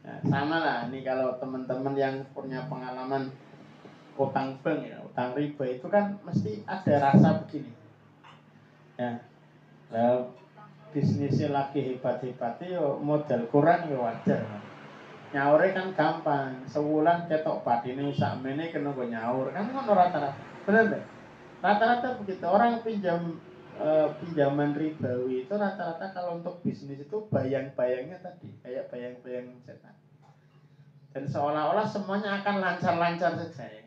Nah, sama lah nih kalau teman-teman yang punya pengalaman utang bank ya, utang riba itu kan mesti ada rasa begini. Ya, well, bisnisnya lagi hebat-hebatnya yo modal kurang yo wajar. Nyaure kan gampang, sebulan ketok batine sakmene kena go nyaur kan ngono rata-rata. Bener enggak? Rata-rata begitu orang pinjaman ribawi itu rata-rata kalau untuk bisnis itu bayang-bayangnya tadi kayak bayang-bayang setan. Dan seolah-olah semuanya akan lancar-lancar saja ya.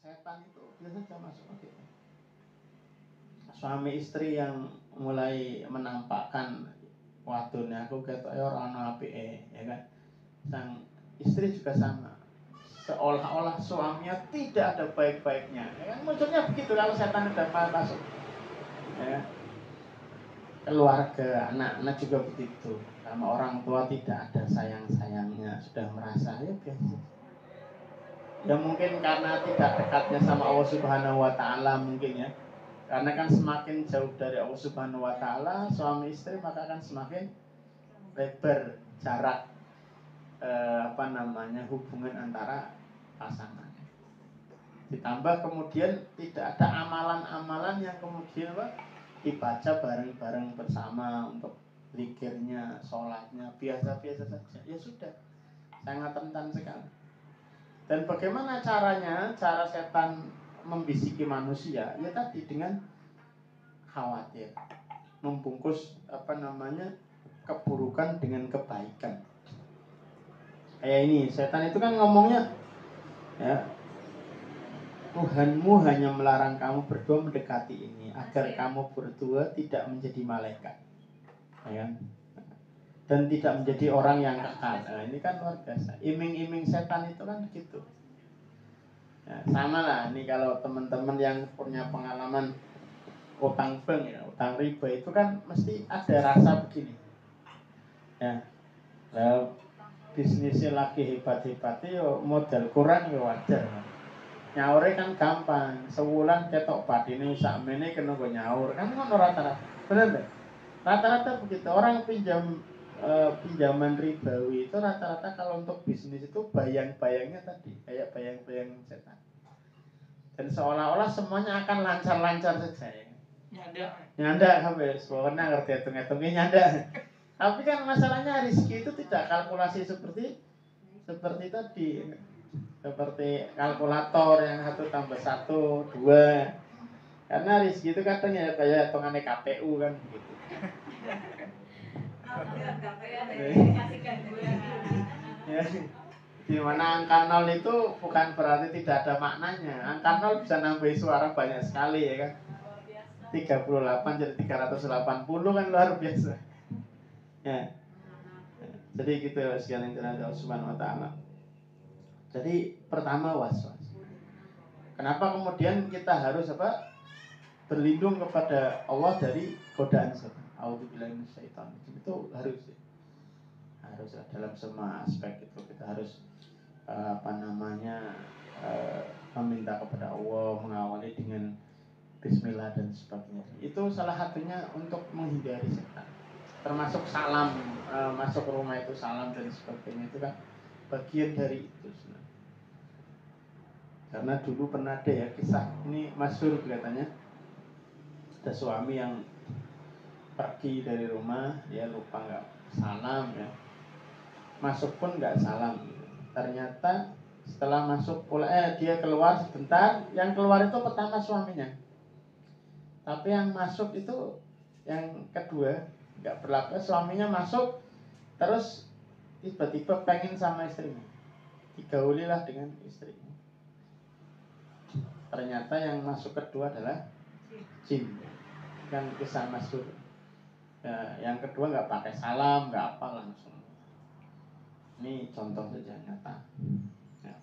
Setan itu biasa saja masuk ke kita. Suami istri yang mulai menampakkan wadone aku ketok ora ana apike ya kan. Sang istri juga sama. Seolah-olah suaminya tidak ada baik-baiknya. Ya kan munculnya begitu kalau setan udah masuk. Ya. Keluarga, anak-anak juga begitu. Sama orang tua tidak ada sayang-sayangnya, sudah merasa ya biasa. Ya mungkin karena tidak dekatnya sama Allah Subhanahu wa taala mungkin ya. Karena kan semakin jauh dari Allah Subhanahu wa taala, suami istri maka akan semakin lebar jarak hubungan antara pasangan. Ditambah kemudian tidak ada amalan-amalan yang kemudian dibaca bareng-bareng bersama untuk zikirnya, sholatnya, biasa-biasa saja. Ya sudah, sangat rentan sekali. Dan bagaimana caranya? Cara setan membisiki manusia, ya tadi dengan khawatir, membungkus keburukan dengan kebaikan. Kayak ini, setan itu kan ngomongnya, ya, Tuhanmu hanya melarang kamu berdua mendekati ini agar kamu berdua tidak menjadi malaikat, ya. Dan tidak menjadi orang yang kekal. Nah, ini kan luar biasa. Iming-iming setan itu kan begitu. Ya, sama lah nih kalau teman-teman yang punya pengalaman utang bank ya, utang riba itu kan mesti ada rasa begini. Ya, well, bisnisnya lagi hebat-hebatnya yo modal kurang yo wajar. Nyaure kan gampang, sebulan ketok batine sakmene kena go nyaur kan ngono rata-rata. Bener enggak? Rata-rata begitu orang pinjaman ribawi itu rata-rata kalau untuk bisnis itu bayang-bayangnya tadi kayak bayang-bayang setan. Dan seolah-olah semuanya akan lancar-lancar saja ya. Nyanda habis, pokoknya ngerti hitung-hitungnya nyanda. Tapi kan masalahnya rezeki itu tidak kalkulasi seperti tadi. Seperti kalkulator yang 1 tambah 1 2. Karena rezeki itu kadang ya kayak hitungannya KPU kan gitu. Ya, di mana angka 0 itu bukan berarti tidak ada maknanya. Angka 0 bisa nambahi suara banyak sekali ya kan. 38 jadi 380 kan luar biasa. Ya. Jadi gitu ya sekalian Allah Subhanahu wa taala. Jadi pertama was-was. Kenapa kemudian kita harus berlindung kepada Allah dari godaan setan. A'udzubillahi minasyaitonir rajim. Itu harus dalam semua aspek itu kita harus meminta kepada Allah, mengawali dengan bismillah dan sebagainya. Itu salah satunya untuk menghindari setan. Termasuk salam, masuk rumah itu salam dan sebagainya itu kan bagian dari itu. Karena dulu pernah ada ya kisah ini masyhur kelihatannya. Ada suami yang pergi dari rumah, dia lupa nggak salam ya. Masuk pun nggak salam. Ternyata setelah masuk dia keluar sebentar, yang keluar itu pertama suaminya. Tapi yang masuk itu yang kedua nggak berlaku. Suaminya masuk terus tiba-tiba pengen sama istrinya, digaulilah dengan istrinya. Ternyata yang masuk kedua adalah jin. Kan kisah masyhur. Ya, yang kedua nggak pakai salam, nggak apa langsung. Ini contoh saja nyata. Ya.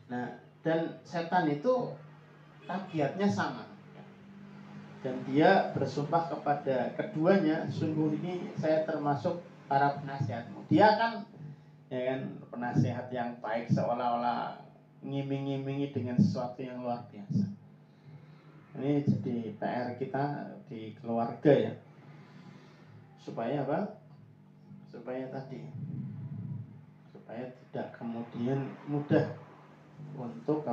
Nah, dan setan itu tabiatnya sama. Dan dia bersumpah kepada keduanya, sungguh ini saya termasuk para penasihatmu. Dia kan penasihat yang baik, seolah-olah ngiming-ngimingi dengan sesuatu yang luar biasa. Ini jadi PR kita di keluarga ya. Supaya apa? Supaya tidak kemudian mudah untuk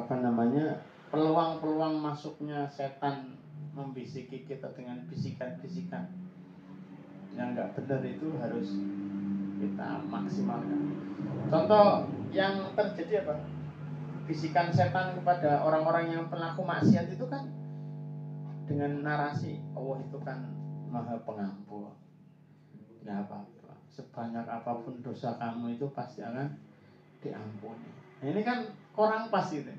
peluang-peluang masuknya setan membisiki kita dengan bisikan-bisikan yang nggak benar itu harus kita maksimalkan. Contoh yang terjadi apa? Bisikan setan kepada orang-orang yang pelaku maksiat itu kan dengan narasi Allah itu kan Maha Pengampun. Ya apa-apa, sebanyak apapun dosa kamu itu pasti akan diampuni. Nah, ini kan kurang pas itu.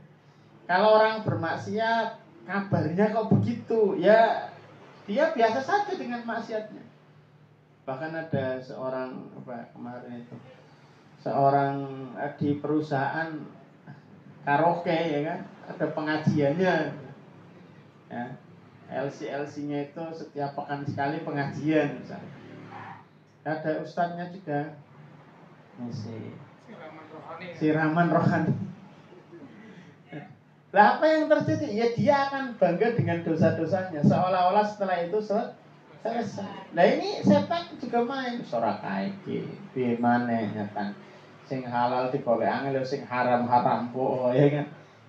Kalau orang bermaksiat kabarnya kok begitu, ya dia biasa saja dengan maksiatnya. Bahkan ada seorang kemarin itu seorang di perusahaan karaoke ya kan, ada pengajiannya ya, LC-nya itu setiap pekan sekali pengajian misalnya. Ada ustadznya juga siraman rohani. Lah apa yang terjadi? Ya dia akan bangga dengan dosa-dosanya seolah-olah setelah itu selesai. Nah ini setan juga main sorakai piye maneh nyatan. Sing halal digolek angel, sing haram-haram po ya kan.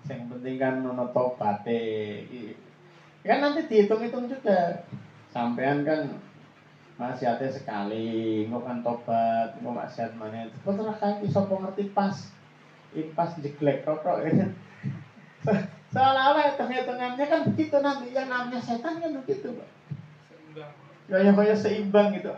Sing penting kan ono tobaté. Kan nanti dihitung-hitung juga. Sampean kan maksiatnya sekali, engko kan tobat, engko maksiat maneh. Terus rakai sapa ngerti pas. Impas jeglek rotok ya. Seolah-olah hitung-hitungannya kan begitu nanti. Yang namanya setan kan begitu, Pak. Kayak seimbang gitu.